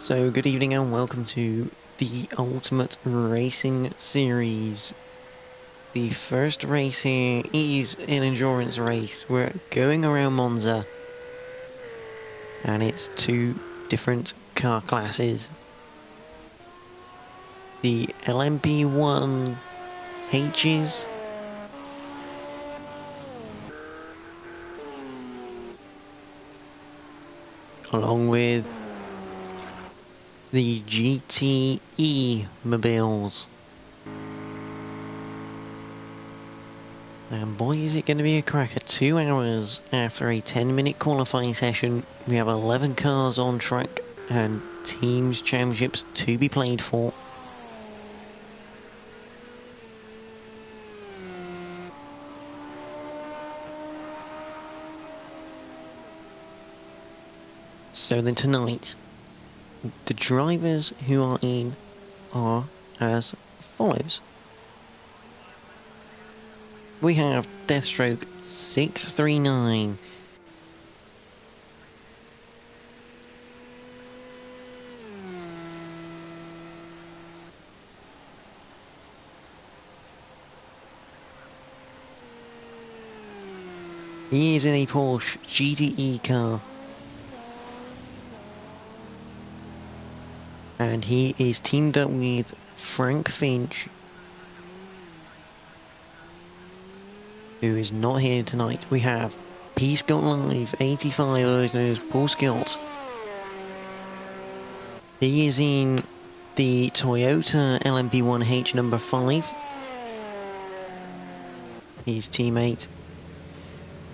So, good evening and welcome to the Ultimate Racing Series. The first race here is an endurance race. We're going around Monza, and it's two different car classes. The LMP1H's along with the GTE mobiles. And boy, is it going to be a cracker. 2 hours after a 10-minute qualifying session, we have 11 cars on track and teams championships to be played for. So then tonight, the drivers who are in are as follows. We have Deathstroke 639. He is in a Porsche GTE car. And he is teamed up with Frank Finch, who is not here tonight. We have P. Scott Live 85, otherwise known as Paul Scott. He is in the Toyota LMP1H number 5. His teammate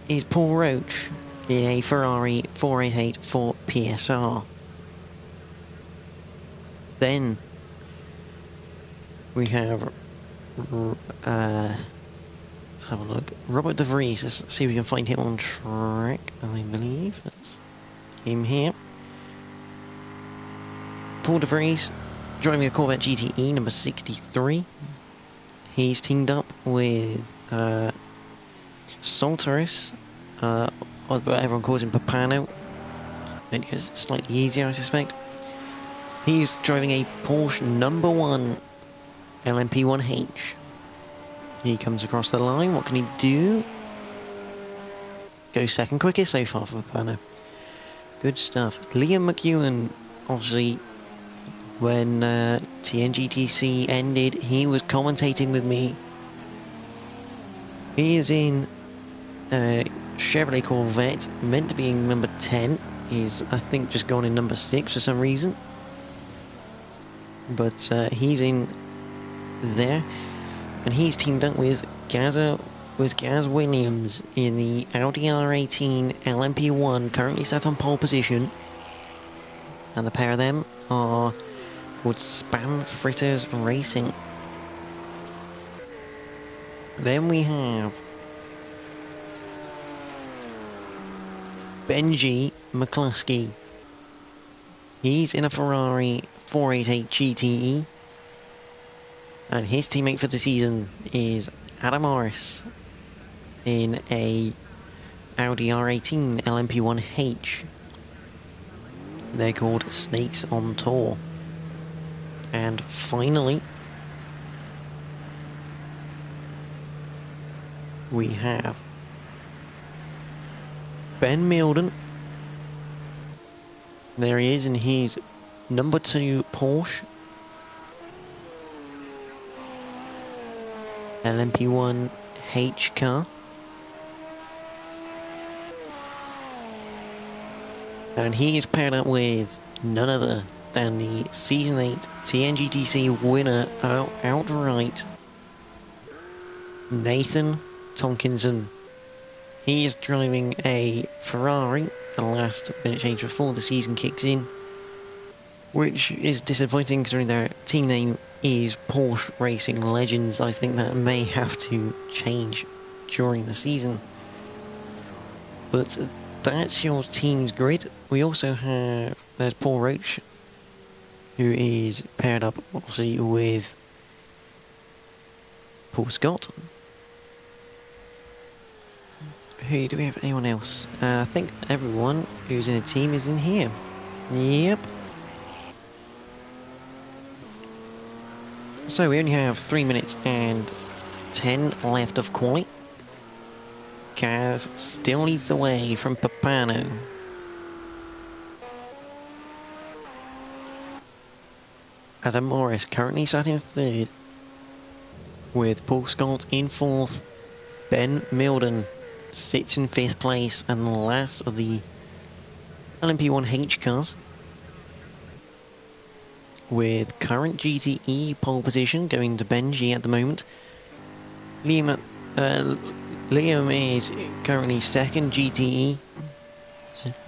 is Paul Roach in a Ferrari 488 for PSR. Then we have let's have a look. Robert De Vries. Let's see if we can find him on track. I believe that's him here. Paul De Vries driving a Corvette GTE number 63. He's teamed up with Solteris, but everyone calls him Papano because it's slightly easier, I suspect. He's driving a Porsche number 1 LMP1H. He comes across the line. What can he do? Goes second quickest so far for Papano. Good stuff. Liam McEwen, obviously, when TNGTC ended, he was commentating with me. He is in Chevrolet Corvette, meant to be in number 10. He's, I think, just gone in number 6 for some reason. But he's in there, and he's teamed up with Gaz Williams in the Audi R18 LMP1, currently sat on pole position. And the pair of them are called Spam Fritters Racing. Then we have Benji McCluskey. He's in a Ferrari 488 GTE, and his teammate for the season is Adam Morris in a Audi R18 LMP1H. They're called Snakes on Tour. And finally, we have Ben Milden. There he is in his number 2 Porsche LMP1H car. And he is paired up with none other than the Season 8 TNGTC winner outright, Nathan Tonkinson. He is driving a Ferrari, the last minute change before the season kicks in, which is disappointing considering their team name is Porsche Racing Legends. I think that may have to change during the season. But that's your team's grid. We also have, there's Paul Roach, who is paired up obviously with Paul Scott. Who do we have? Anyone else? I think everyone who's in the team is in here. Yep. So we only have 3 minutes and 10 left of quali. Gaz still leads the way from Papano. Adam Morris currently sat in third, with Paul Scott in fourth. Ben Milden sits in fifth place and the last of the LMP1H cars, with current GTE pole position going to Benji at the moment. Liam is currently second GTE,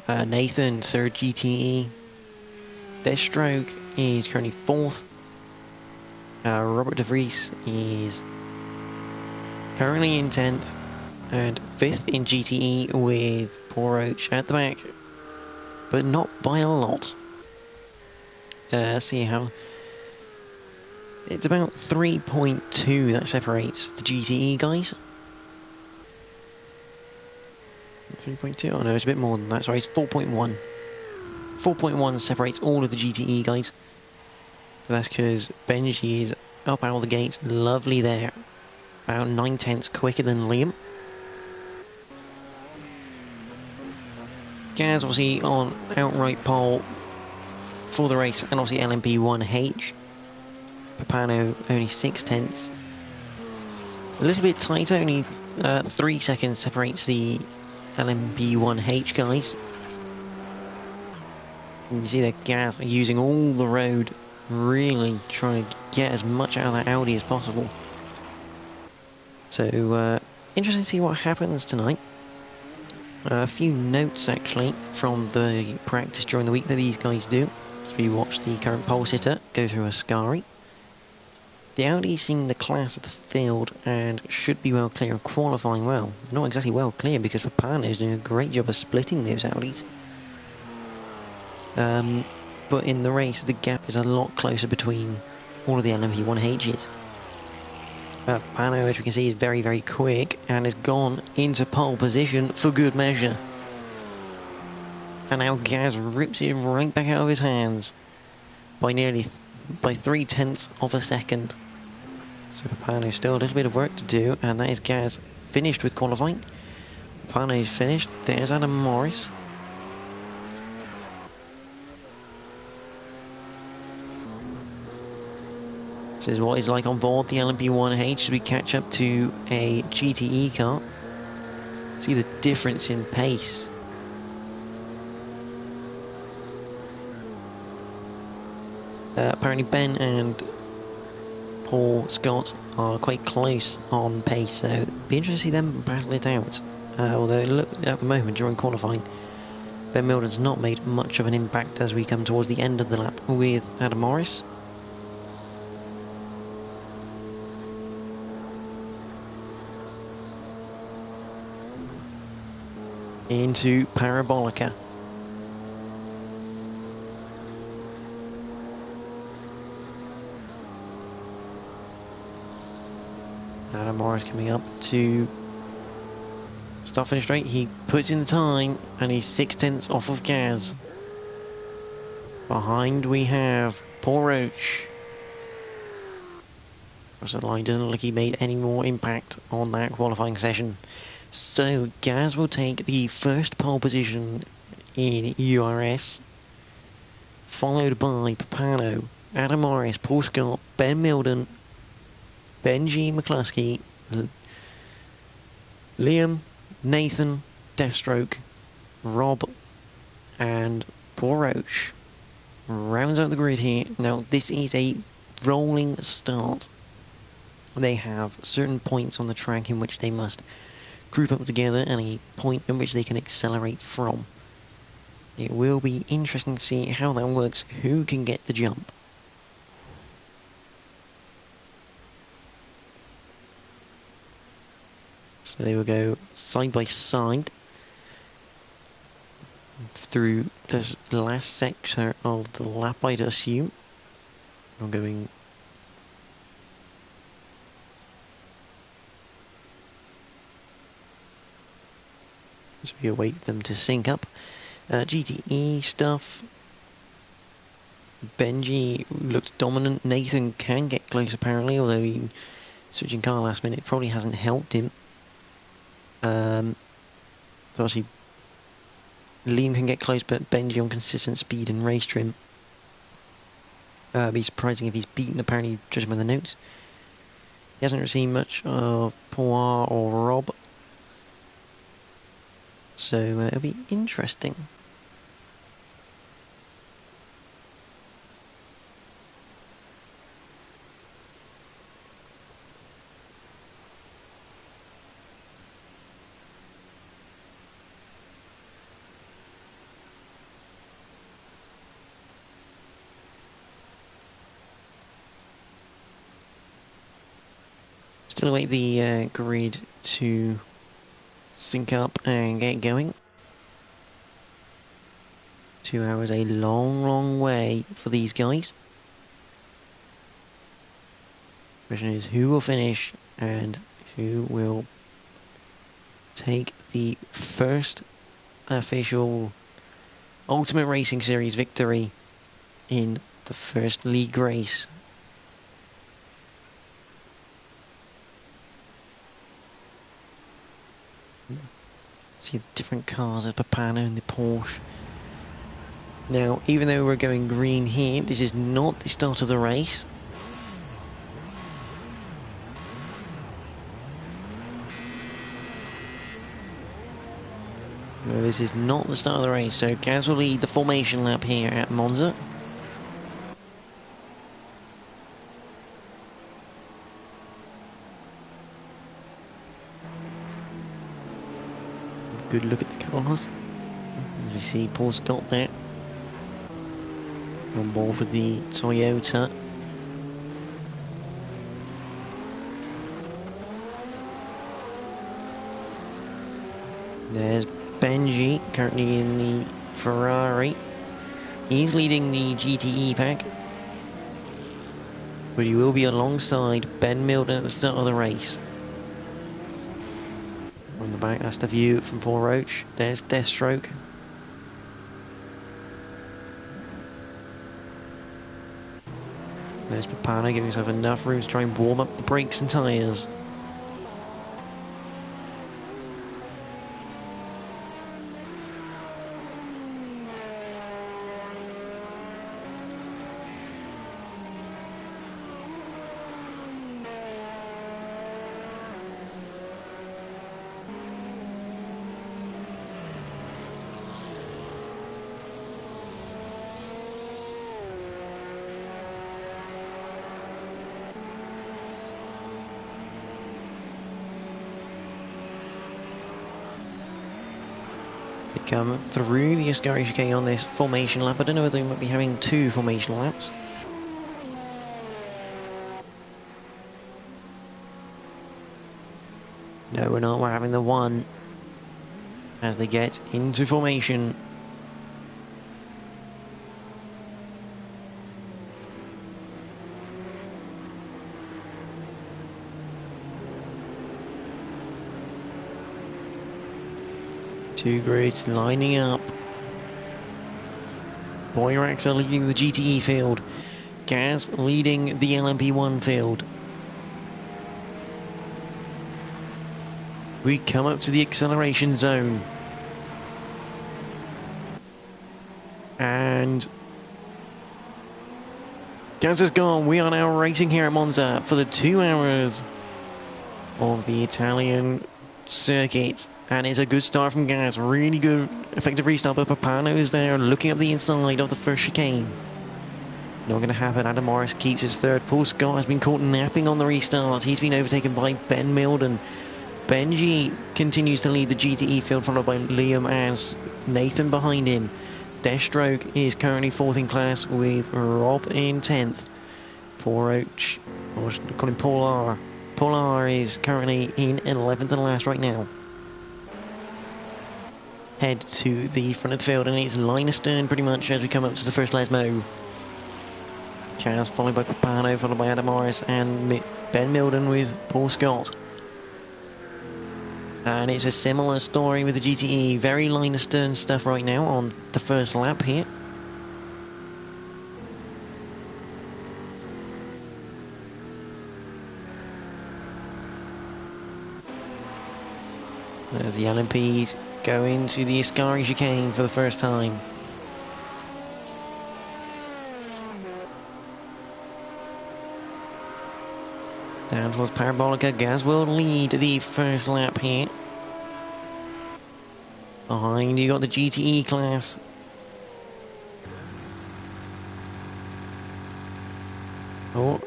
Nathan third GTE, Deathstroke is currently fourth, Robert De Vries is currently in 10th, and 5th in GTE with Paul Roach at the back, but not by a lot. See how it's about 3.2 that separates the GTE guys. 3.2? Oh no, it's a bit more than that. Sorry, it's 4.1. 4.1 separates all of the GTE guys. But that's because Benji is up out of the gate, lovely there. About 9/10 quicker than Liam. Gaz obviously on outright pole for the race, and obviously LMP1H. Papano only 6/10. A little bit tighter, only 3 seconds separates the LMP1H guys. You can see that Gaz are using all the road, really trying to get as much out of that Audi as possible. So, interesting to see what happens tonight. A few notes actually from the practice during the week that these guys do. So we watch the current pole sitter go through a Ascari. The Audi seem the class of the field and should be well clear of qualifying well. Not exactly well clear because Papano is doing a great job of splitting those Audis. But in the race the gap is a lot closer between all of the LMP1Hs. Papano, as we can see, is very, very quick and has gone into pole position for good measure. And now Gaz rips it right back out of his hands by 3/10 of a second. So Papano still a little bit of work to do, and that is Gaz finished with qualifying. Papano is finished. There's Adam Morris. This is what it's like on board the LMP1H as we catch up to a GTE car. See the difference in pace. Apparently Ben and Paul Scott are quite close on pace, so it'd be interesting to see them battle it out. Although look, at the moment during qualifying, Ben Milden's not made much of an impact as we come towards the end of the lap with Adam Morris. Into Parabolica. Adam Morris coming up to start finish straight. He puts in the time and he's 6/10 off of Gaz. Behind we have Paul Roach. The line doesn't look like he made any more impact on that qualifying session. So Gaz will take the first pole position in URS, followed by Papano, Adam Morris, Paul Scott, Ben Milden, Benji McCluskey, Liam, Nathan, Deathstroke, Rob, and Paul Roach rounds out the grid here. Now this is a rolling start. They have certain points on the track in which they must group up together and a point in which they can accelerate from. It will be interesting to see how that works, who can get the jump. So they will go side by side through the last sector of the lap, I'd assume. I'm going as we await them to sync up. GTE stuff. Benji looked dominant. Nathan can get close apparently, although he switching car last minute probably hasn't helped him. So actually Liam can get close, but Benji on consistent speed and race trim. It'd be surprising if he's beaten, apparently, judging by the notes. He hasn't received much of Poir or Rob. So it'll be interesting. Still await the grid to sync up and get going. 2 hours, a long, long way for these guys. The question is who will finish and who will take the first official Ultimate Racing Series victory in the first league race. See the different cars, there's Papano and the Porsche. Now, even though we're going green here, this is not the start of the race. No, this is not the start of the race, so Gaz will lead the formation lap here at Monza. Good look at the cars. As we see Paul Scott there on board with the Toyota. There's Benji, currently in the Ferrari. He's leading the GTE pack, but he will be alongside Ben Milden at the start of the race. On the back, that's the view from Paul Roach. There's Deathstroke. There's Papano giving himself enough room to try and warm up the brakes and tyres. Come through the Ascari chicane on this formation lap. I don't know whether we might be having 2 formation laps. No, we're not. We're having the 1 as they get into formation. Two grids lining up. Boyrax are leading the GTE field. Gaz leading the LMP1 field. We come up to the acceleration zone. And Gaz is gone. We are now racing here at Monza for the 2 hours of the Italian circuit. And it's a good start from Gaz. Really good effective restart, but Papano is there looking up the inside of the first chicane. Not going to happen. Adam Morris keeps his third. Paul Scott has been caught napping on the restart. He's been overtaken by Ben Milden. Benji continues to lead the GTE field, followed by Liam as Nathan behind him. Deathstroke is currently 4th in class with Rob in 10th. Paul Roach, or call him Paul R. Paul R is currently in 11th and last right now. Head to the front of the field, and it's line astern pretty much as we come up to the first Lesmo. Chaz followed by Papano, followed by Adam Morris and Ben Milden with Paul Scott. And it's a similar story with the GTE, very line astern stuff right now on the first lap here. There's the LMPs going to the Ascari chicane for the first time. Down towards Parabolica, Gaz will lead the first lap here. Behind you got the GTE class. Oh,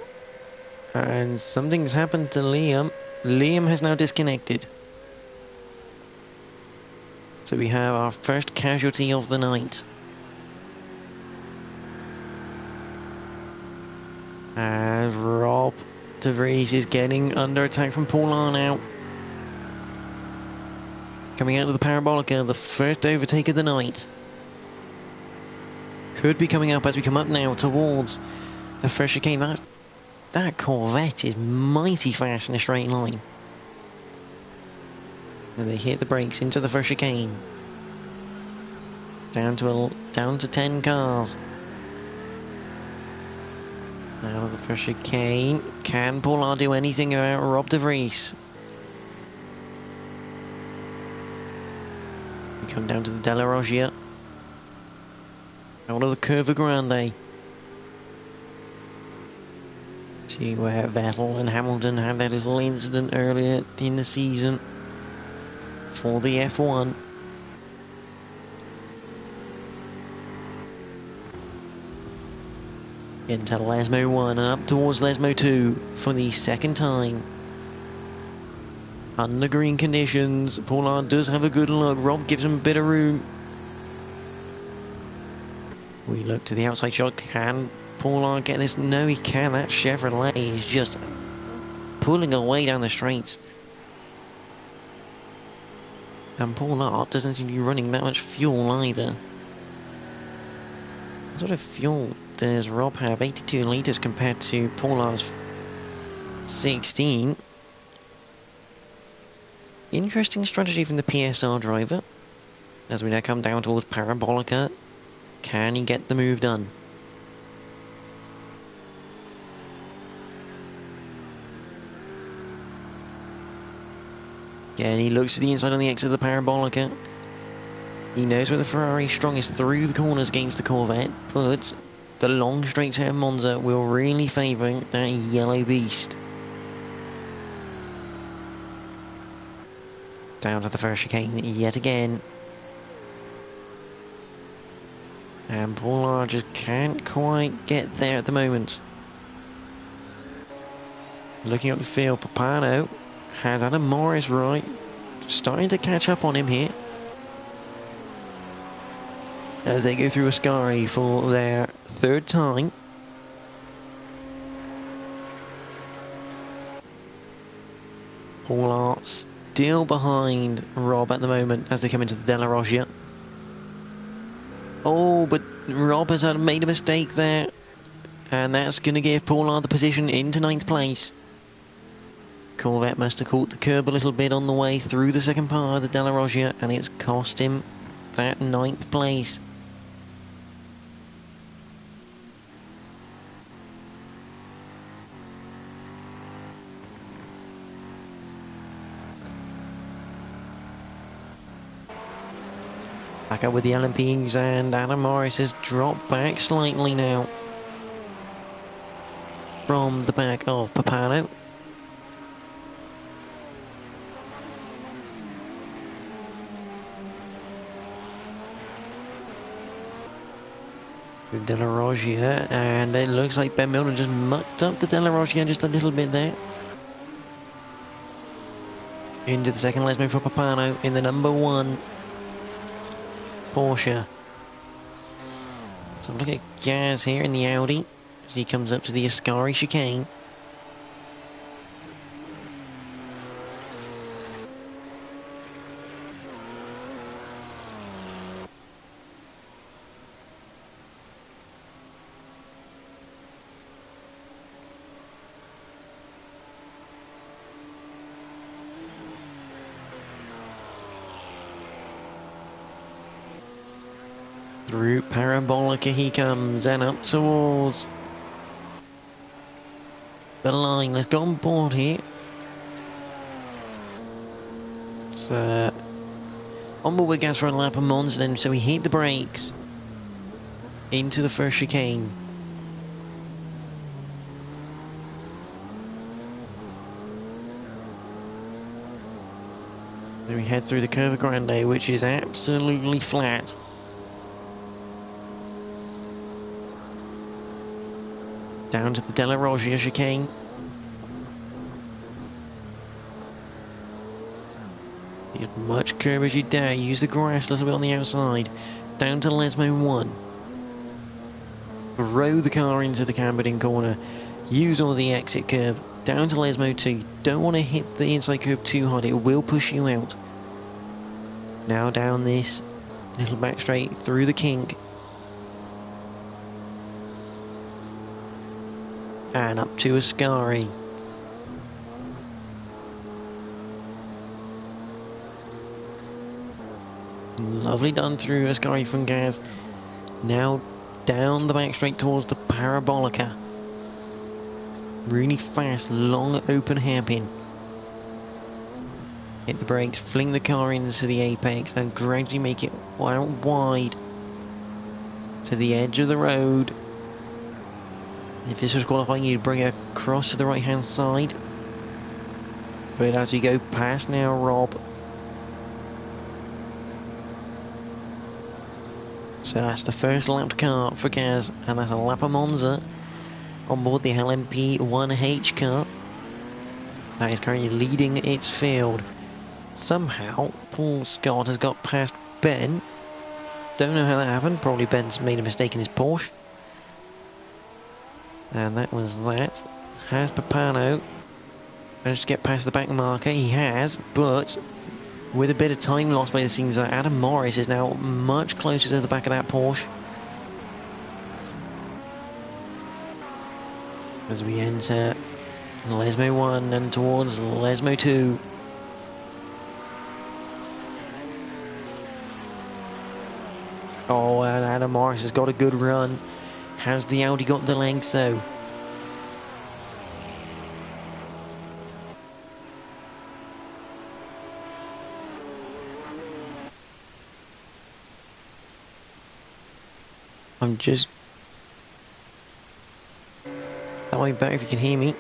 and something's happened to Liam. Liam has now disconnected. So we have our first casualty of the night. As Rob de Vries is getting under attack from Paulin now. Coming out of the Parabolica, the first overtake of the night. Could be coming up as we come up now towards the first chicane. That Corvette is mighty fast in a straight line. And they hit the brakes into the first chicane. Down to 10 cars. Now the first chicane. Can Paulin do anything about Rob de Vries? We come down to the Della Roggia. Out of the Curva Grande. See where Vettel and Hamilton had that little incident earlier in the season for the F1. Into Lesmo 1 and up towards Lesmo 2 for the second time. Under green conditions, Paulin does have a good look. Rob gives him a bit of room. We look to the outside shot. Can Paulin get this? No, he can. That Chevrolet is just pulling away down the straights. And Paulin doesn't seem to be running that much fuel either. What sort of fuel does Rob have? 82 litres compared to Paulin's 16. Interesting strategy from the PSR driver. As we now come down towards Parabolica. Can he get the move done? Again, he looks to the inside on the exit of the Parabolica. He knows where the Ferrari is strongest through the corners against the Corvette, but the long straights here at Monza will really favour that yellow beast. Down to the first chicane yet again. And Paulin just can't quite get there at the moment. Looking up the field, Papano has Adam Morris right. Starting to catch up on him here. As they go through Ascari for their third time. Paulin still behind Rob at the moment as they come into the Della Roggia. Oh, but Rob has made a mistake there. And that's going to give Paulin the position into 9th place. Corvette must have caught the curb a little bit on the way through the second part of the Della Roggia, and it's cost him that 9th place. Back up with the LMPs, and Adam Morris has dropped back slightly now from the back of Papano. The Della Roggia, and it looks like Ben Milner just mucked up the Della Roggia just a little bit there. Into the second let's move for Papano in the number 1 Porsche. So look at Gaz here in the Audi as he comes up to the Ascari chicane. Through Parabolica he comes, and up towards the line. Let's go on board here. It's On board with gas for a lap of Monza then, so we hit the brakes into the first chicane. Then we head through the Curva Grande, which is absolutely flat. Down to the Della Roggia chicane. As much curve as you dare, use the grass a little bit on the outside. Down to Lesmo 1. Throw the car into the cambered-in corner. Use all the exit curve. Down to Lesmo 2. You don't want to hit the inside curve too hard, it will push you out. Now down this little back straight through the kink. And up to Ascari. Lovely done through Ascari from Gaz. Now down the back straight towards the Parabolica. Really fast, long, open hairpin. Hit the brakes, fling the car into the apex, and gradually make it out wide to the edge of the road. If this was qualifying, you'd bring it across to the right hand side. But as you go past now, Rob. So that's the first lapped car for Gaz, and that's a lap of Monza on board the LMP 1H car. That is currently leading its field. Somehow, Paul Scott has got past Ben. Don't know how that happened. Probably Ben's made a mistake in his Porsche. And that was that. Has Papano managed to get past the back marker? He has, but with a bit of time lost by the seams, that Adam Morris is now much closer to the back of that Porsche. As we enter Lesmo 1 and towards Lesmo 2. Oh, and Adam Morris has got a good run. Has the Audi got the legs though? I'm just... That might be better if you can hear me.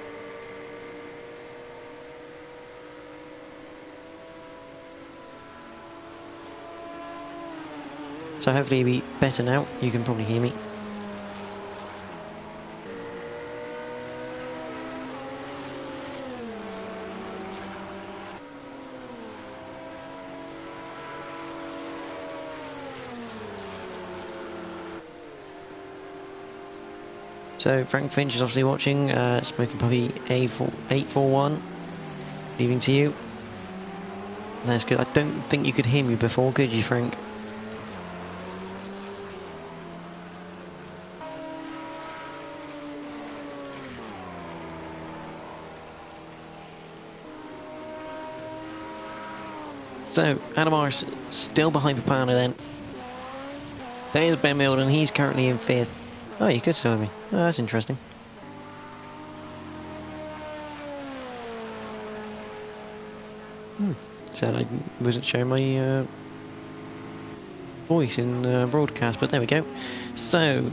So hopefully it'll be better now. You can probably hear me. So Frank Finch is obviously watching, Smoking Puppy 841, leaving to you. That's good. I don't think you could hear me before, could you, Frank? So, Adam Morris still behind Papano then. There's Ben Milden, he's currently in 5th. Oh, you could show me. Oh, that's interesting. So I wasn't showing my voice in broadcast, but there we go. So,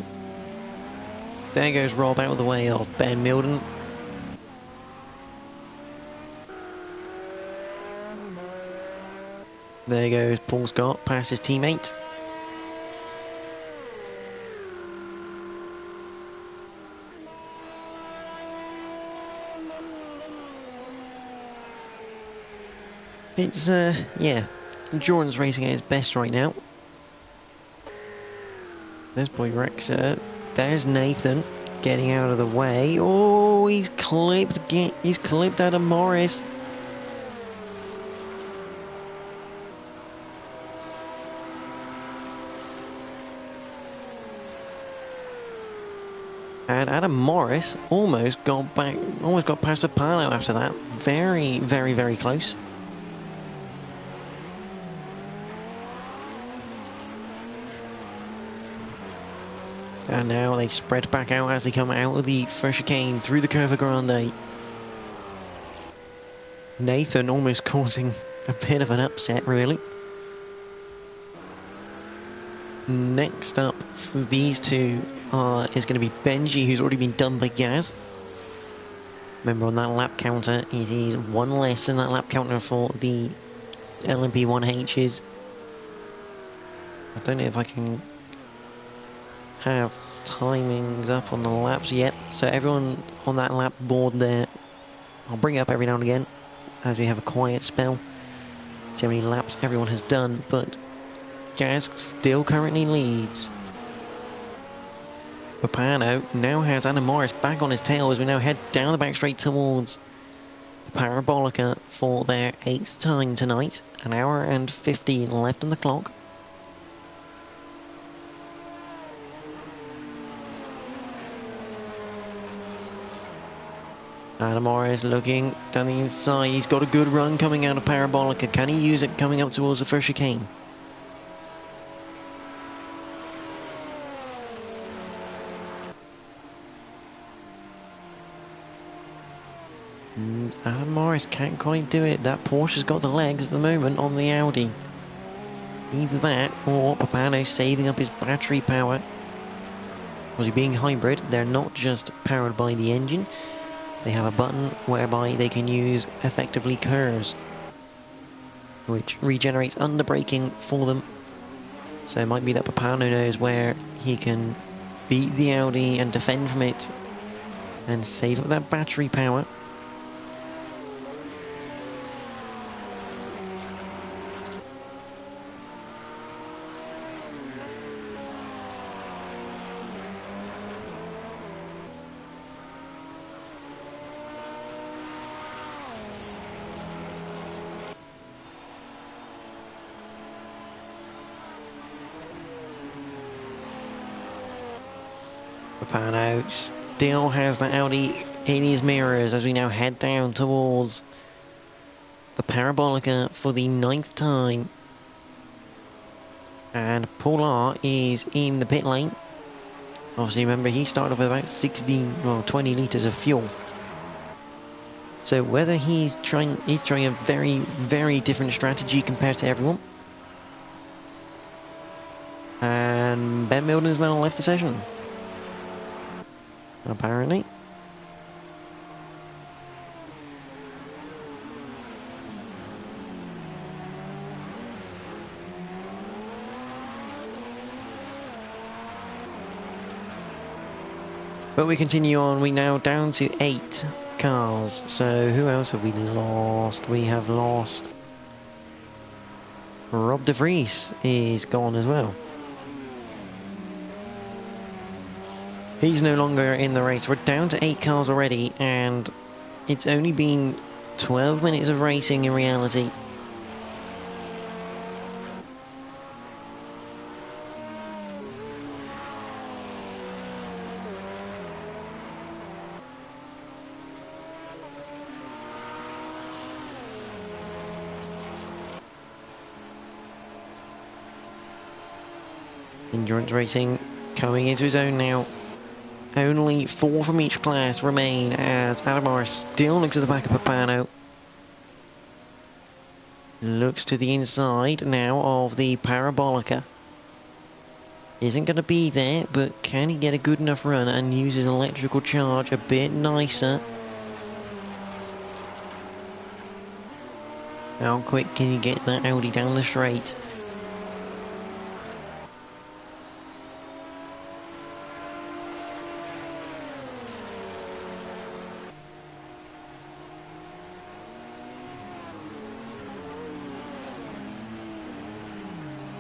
there goes Rob out of the way of Ben Milden. There goes Paul Scott past his teammate. It's, yeah, endurance racing at its best right now. There's Boy Rex, there's Nathan getting out of the way. Oh, he's clipped Adam Morris. And Adam Morris almost got past Papano after that. Very, very, very close. And now they spread back out as they come out of the first chicane through the Curva Grande. Nathan almost causing a bit of an upset, really. Next up for these two is going to be Benji, who's already been done by Gaz. Remember, on that lap counter, it is one less than that lap counter for the LMP1Hs. I don't know if I can have timings up on the laps yet. So everyone on that lap board there, I'll bring it up every now and again as we have a quiet spell. See how many laps everyone has done, but Gaz still currently leads. Papano now has Adam Morris back on his tail as we now head down the back straight towards the Parabolica for their 8th time tonight. An hour and 15 left on the clock. Adam Morris looking down the inside. He's got a good run coming out of Parabolica. Can he use it coming up towards the first chicane? Adam Morris can't quite do it. That Porsche's got the legs at the moment on the Audi. Either that or Papano saving up his battery power. Because being hybrid, they're not just powered by the engine. They have a button whereby they can use effectively KERS, which regenerates under braking for them. So it might be that Papano knows where he can beat the Audi and defend from it and save up that battery power. Papano still has the Audi in his mirrors as we now head down towards the Parabolica for the 9th time. And Poulard is in the pit lane. Obviously, remember, he started off with about 20 litres of fuel. So whether he's trying a very, very different strategy compared to everyone. And Ben Milden's now left the session, apparently. But we continue on. We now down to 8 cars. So who else have we lost? We have lost Rob de Vries is gone as well. He's no longer in the race. We're down to 8 cars already, and it's only been 12 minutes of racing in reality. Endurance racing coming into his own now. Only 4 from each class remain as Adam Morris still looks at the back of Papano. Looks to the inside now of the Parabolica. Isn't going to be there, but can he get a good enough run and use his electrical charge a bit nicer? How quick can you get that Audi down the straight?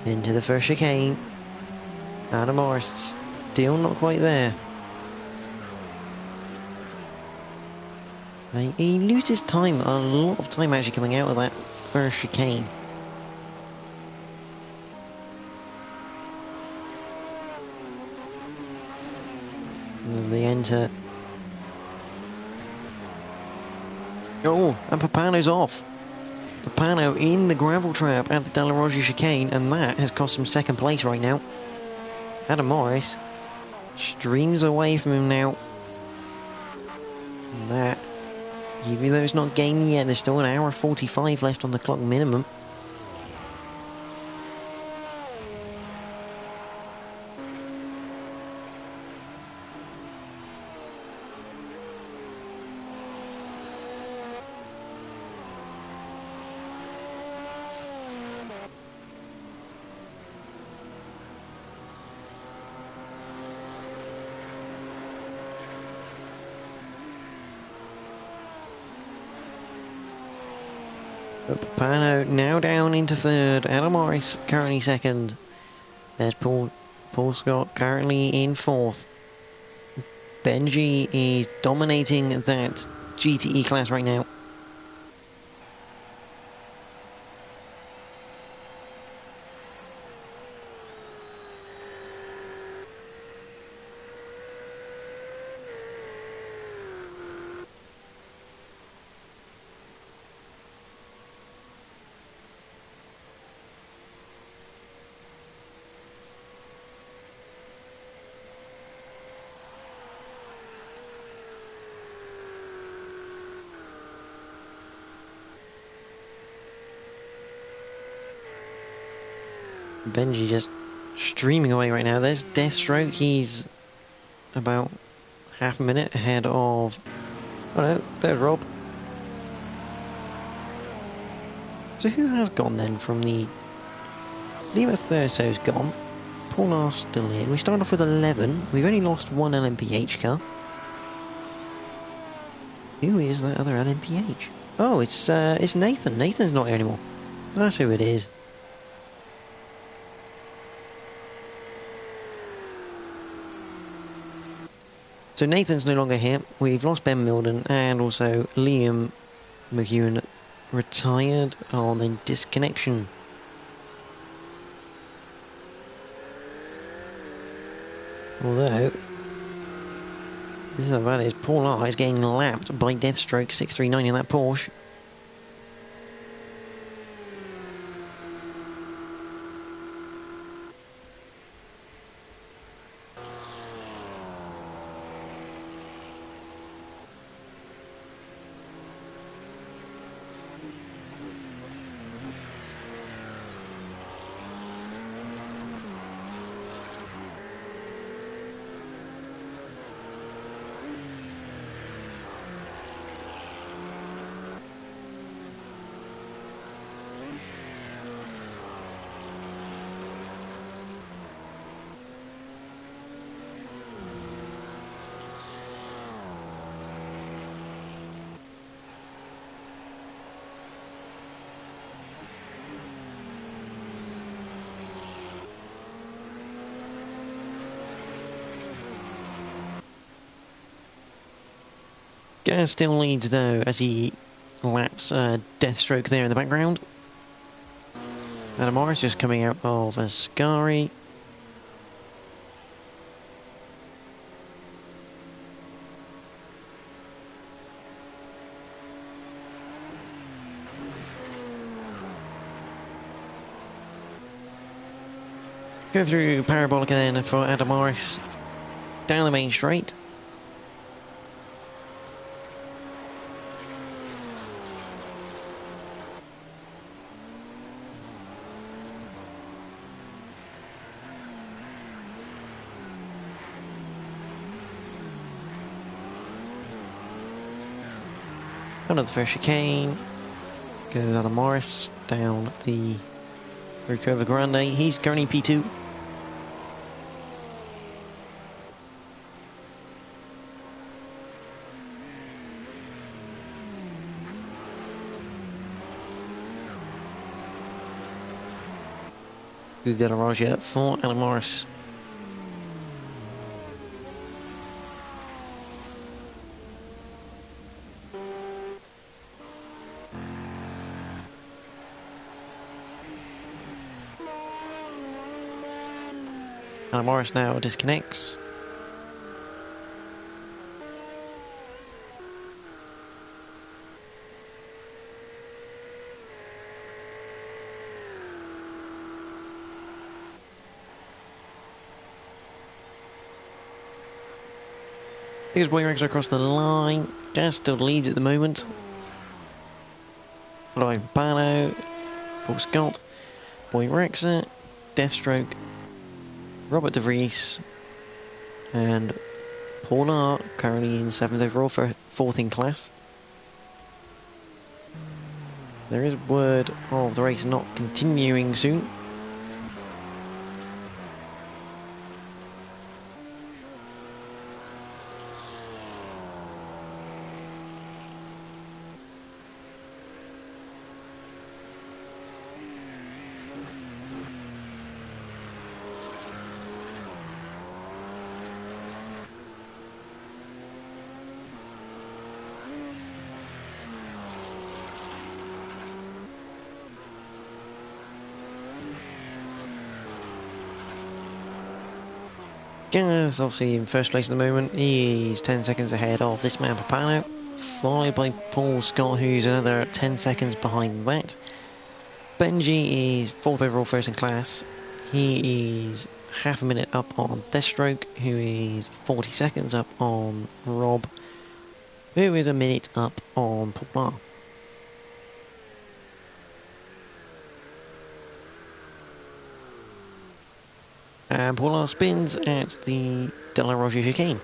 Into the first chicane. Adam Morris still not quite there. He loses time, a lot of time actually coming out of that first chicane. As they enter. Oh, and Papano's off. Papano in the gravel trap at the Della Roggia chicane, and that has cost him second place right now. Adam Morris streams away from him now. And that, even though it's not gaining yet, there's still an hour 45 left on the clock minimum. Pano now down into third. Adam Morris currently second. There's Paul Scott currently in fourth. Benji is dominating that GTE class right now. Benji just streaming away right now. There's Deathstroke. He's about half a minute ahead of... Oh no, there's Rob. So who has gone then from the... Lima Thurso's gone. Paul R's still in. We start off with 11. We've only lost one LMPH car. Who is that other LMPH? Oh, it's Nathan. Nathan's not here anymore. That's who it is. So Nathan's no longer here. We've lost Ben Milden and also Liam McEwen retired on a disconnection. Although, this is how bad it is. Paul R is getting lapped by Deathstroke 639 in that Porsche. Gaz still leads though as he laps Deathstroke there in the background. Adam Morris just coming out of Ascari. Go through Parabolica then for Adam Morris. Down the main straight. Under the first chicane, goes Adam Morris down the through Curva Grande. He's currently P2. Good Delarogia for Adam Morris. Adam Morris now disconnects. Here's Boyrex across the line. Gaz still leads at the moment. Following Bano, Paul Scott, Boyrexa, Deathstroke, Robert De Vries, and Paul R, currently in 7th overall for 4th in class. There is word of the race not continuing soon. Gas obviously in first place at the moment. He's 10 seconds ahead of this man Papano, followed by Paul Scott, who's another 10 seconds behind that. Benji is 4th overall, first in class. He is half a minute up on Deathstroke, who is 40 seconds up on Rob, who is a minute up on Paul. And Paul spins at the De La Roche chicane.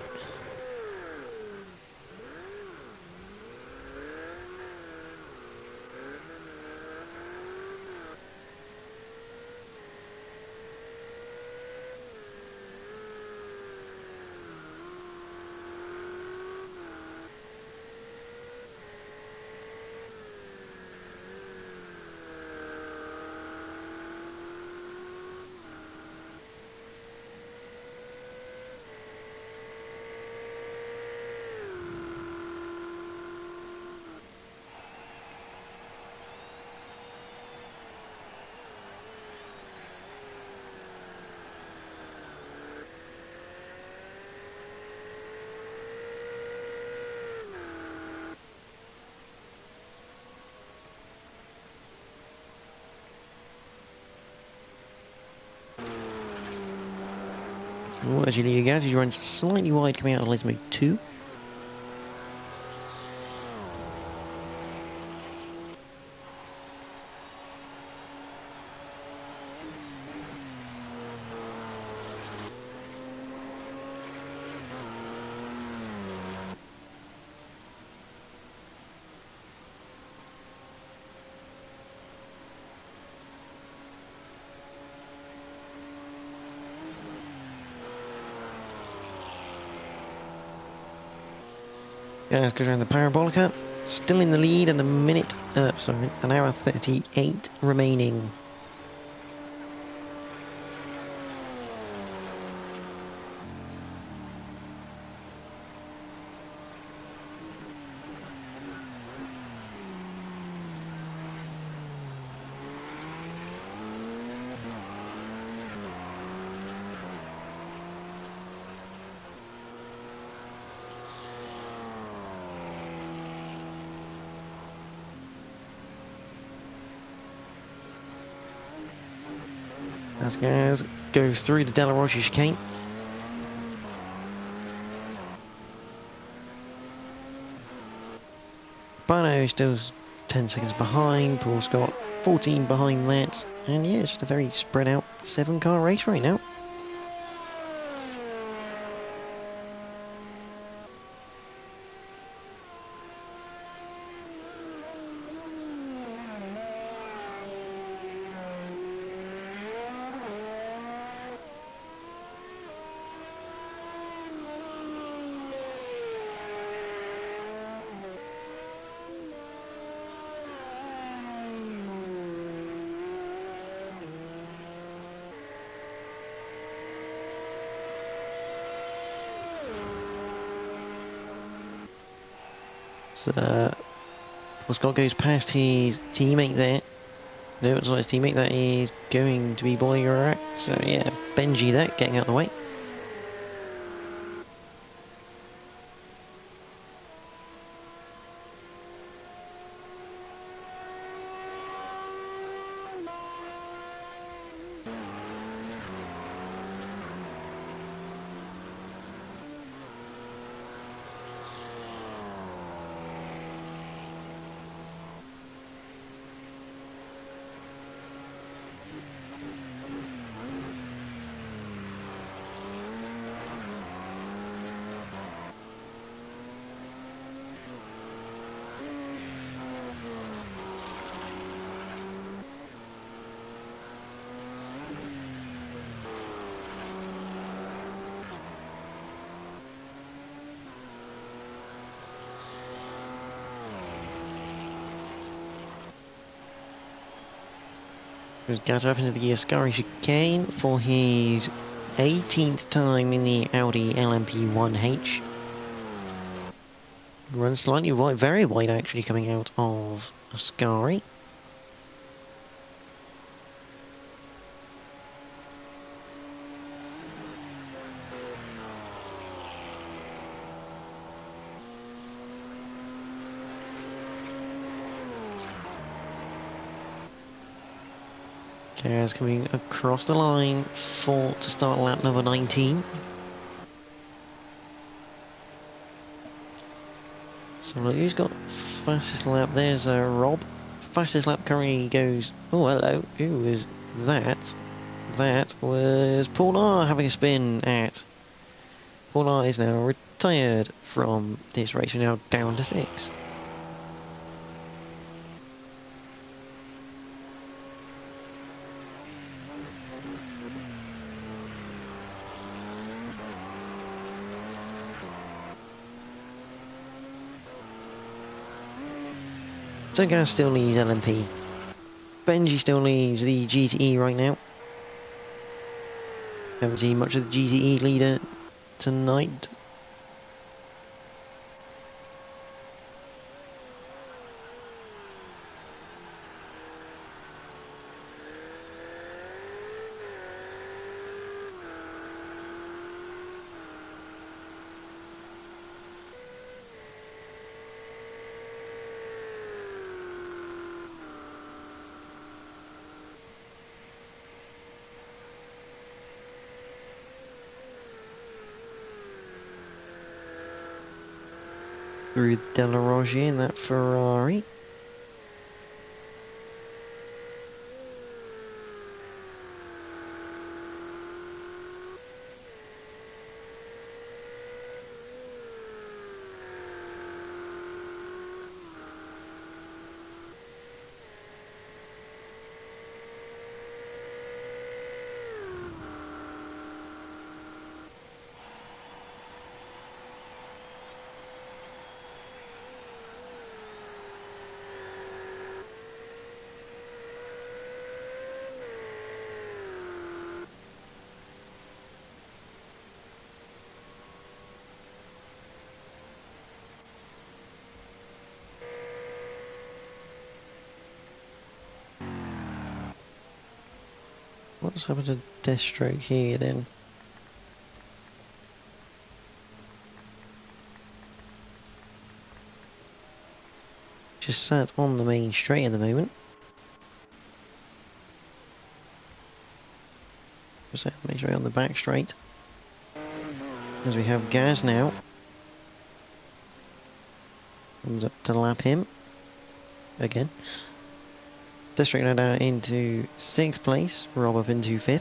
Well, actually, you guys, he runs slightly wide coming out of Lesmo 2. Gas goes around the Parabolica, still in the lead, and an hour 38 remaining. As Gaz goes through the De La Roche chicane. Bono still 10 seconds behind, Paul Scott 14 behind that, and yeah, it's just a very spread out 7-car race right now. So, Paul Scott goes past his teammate there. No, it's not his teammate, that is going to be Boy URS. So yeah, Benji there, getting out of the way. Goes up into the Ascari chicane for his 18th time in the Audi LMP1H. Runs slightly wide, very wide actually, coming out of Ascari. Gaz coming across the line to start lap number 19. So who's got fastest lap? There's Rob. Fastest lap currently goes... Oh, hello. Who was that? That was Paul R having a spin at... Paul R is now retired from this race. We're now down to 6. So Gaz still leads LMP. Benji still leads the GTE right now. Haven't seen much of the GTE leader tonight. Through the Della Rouge in that Ferrari. What's happened to Deathstroke here then? Just sat on the main straight at the moment. Just sat on the main straight on the back straight. As we have Gaz now. Comes up to lap him. Again. Deathstroke now down into 6th place. Rob up into 5th.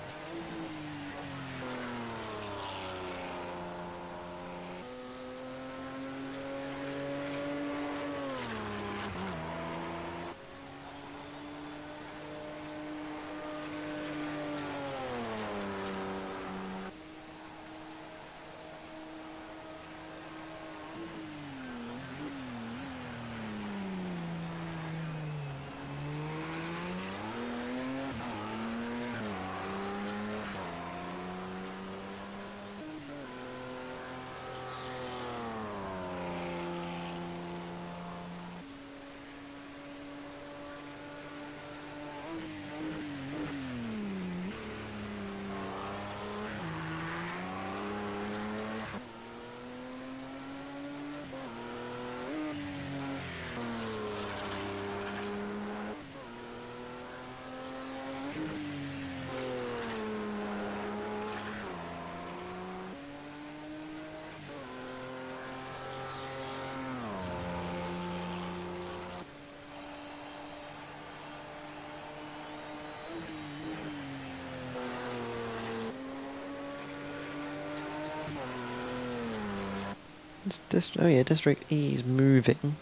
Oh yeah, District E is moving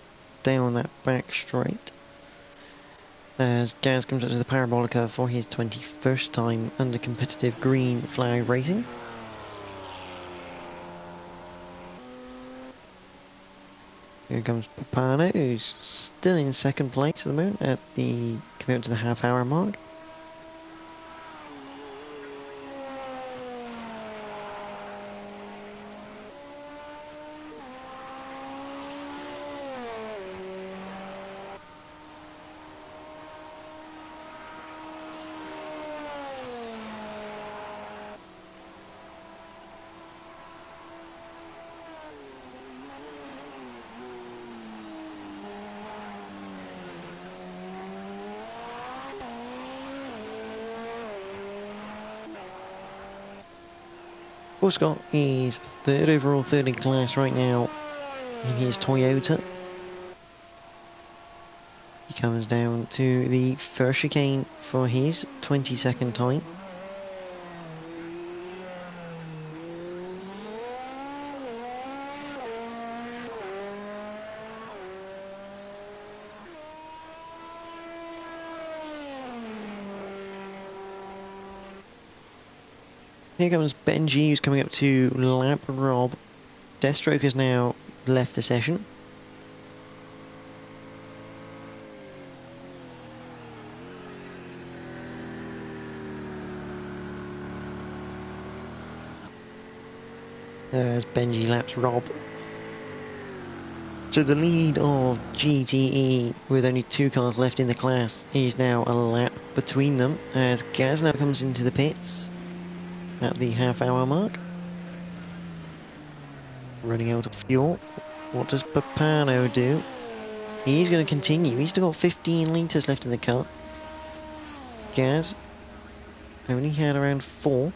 down that back straight. As Gaz comes up to the Parabolica for his 21st time under competitive green flag racing. Here comes Papano, who's still in 2nd place at the moment at the coming up to the half-hour mark. Paul Scott is third overall, third in class right now in his Toyota. He comes down to the first chicane for his 22nd time. Here comes Benji, who's coming up to lap Rob. Deathstroke has now left the session. As Benji laps Rob. So the lead of GTE, with only 2 cars left in the class, is now a lap between them, as Gaz now comes into the pits at the half-hour mark. Running out of fuel. What does Papano do? He's going to continue. He's still got 15 litres left in the car. Gaz only had around 4.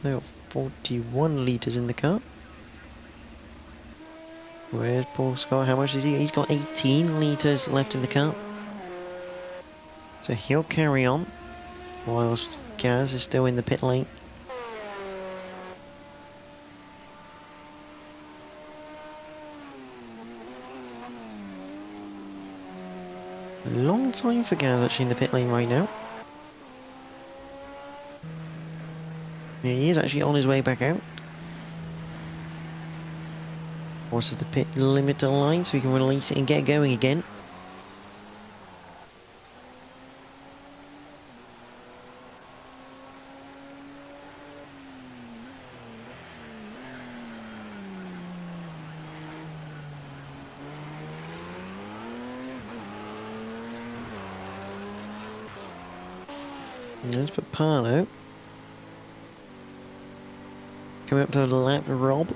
So 41 litres in the car. Where's Paul Scott? How much is he? He's got 18 litres left in the car. So he'll carry on whilst Gaz is still in the pit lane. A long time for Gaz actually in the pit lane right now. He is actually on his way back out. Crosses the pit limiter line so we can release it and get going again. And there's Papano. Coming up to the lap of Rob.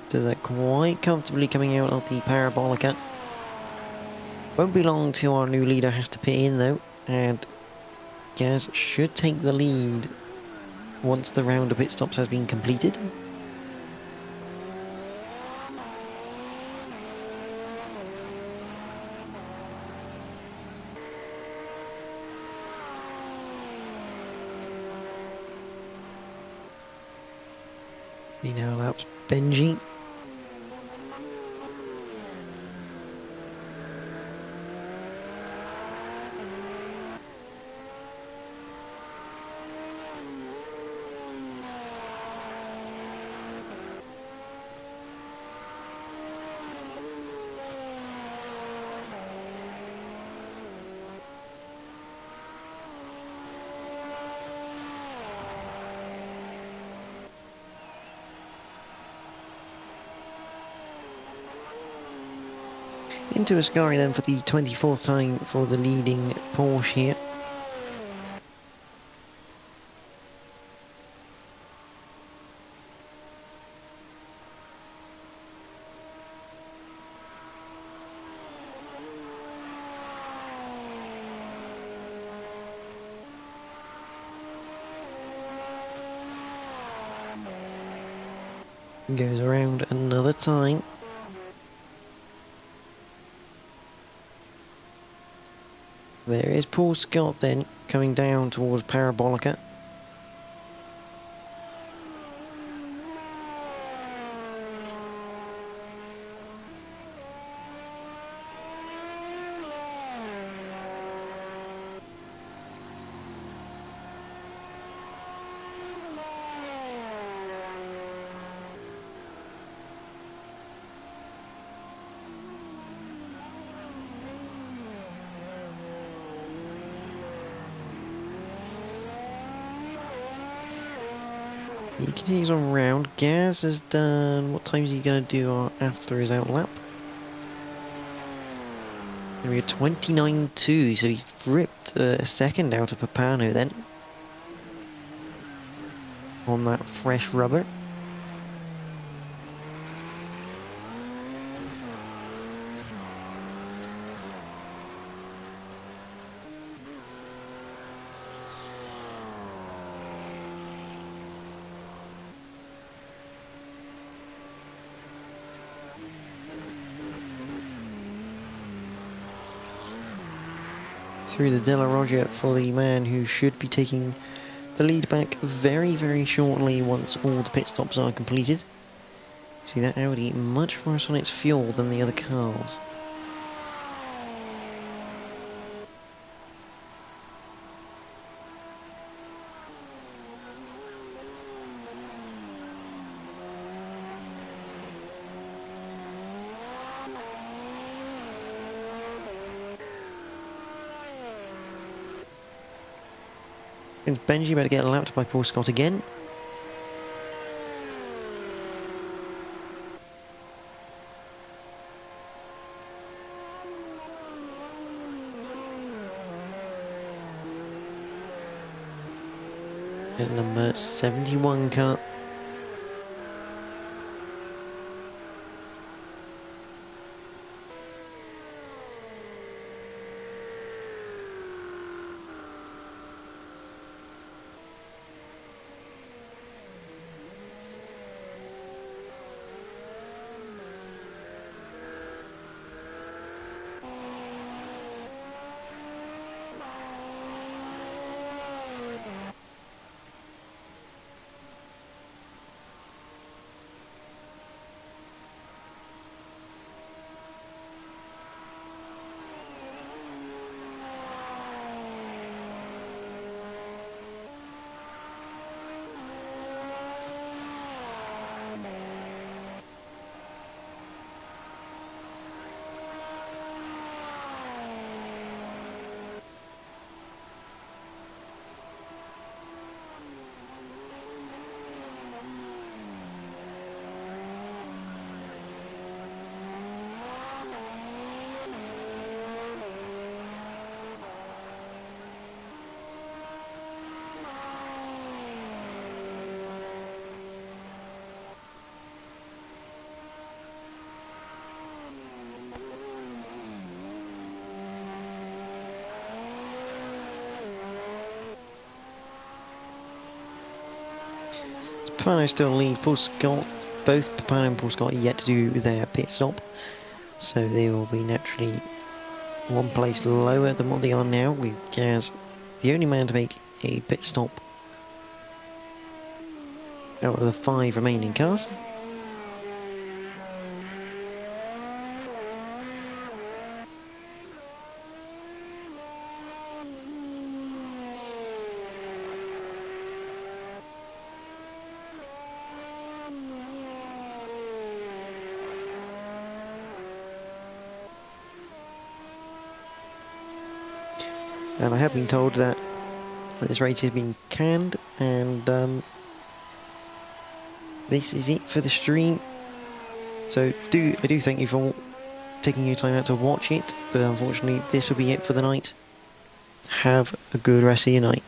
So they're quite comfortably coming out of the Parabolica. Won't be long till our new leader has to pit in though, and Gaz should take the lead once the round of pit stops has been completed. He now laps Benji. Into Ascari then for the 24th time for the leading Porsche here. Goes around another time. There is Paul Scott then, coming down towards Parabolica. He continues on round. Gaz has done... What time is he going to do after his outlap? We're at 29.2, so he's ripped a second out of Papano then. On that fresh rubber. Through the De La Roger for the man who should be taking the lead back very, very shortly once all the pit stops are completed. See that Audi much worse on its fuel than the other cars. And Benji better get lapped by Paul Scott again. And number 71 car. Papano still leads. Paul Scott, both Papano and Paul Scott yet to do their pit stop, so they will be naturally one place lower than what they are now, with Gaz the only man to make a pit stop out of the 5 remaining cars. And I have been told that this race has been canned, and this is it for the stream. So I do thank you for taking your time out to watch it, but unfortunately this will be it for the night. Have a good rest of your night.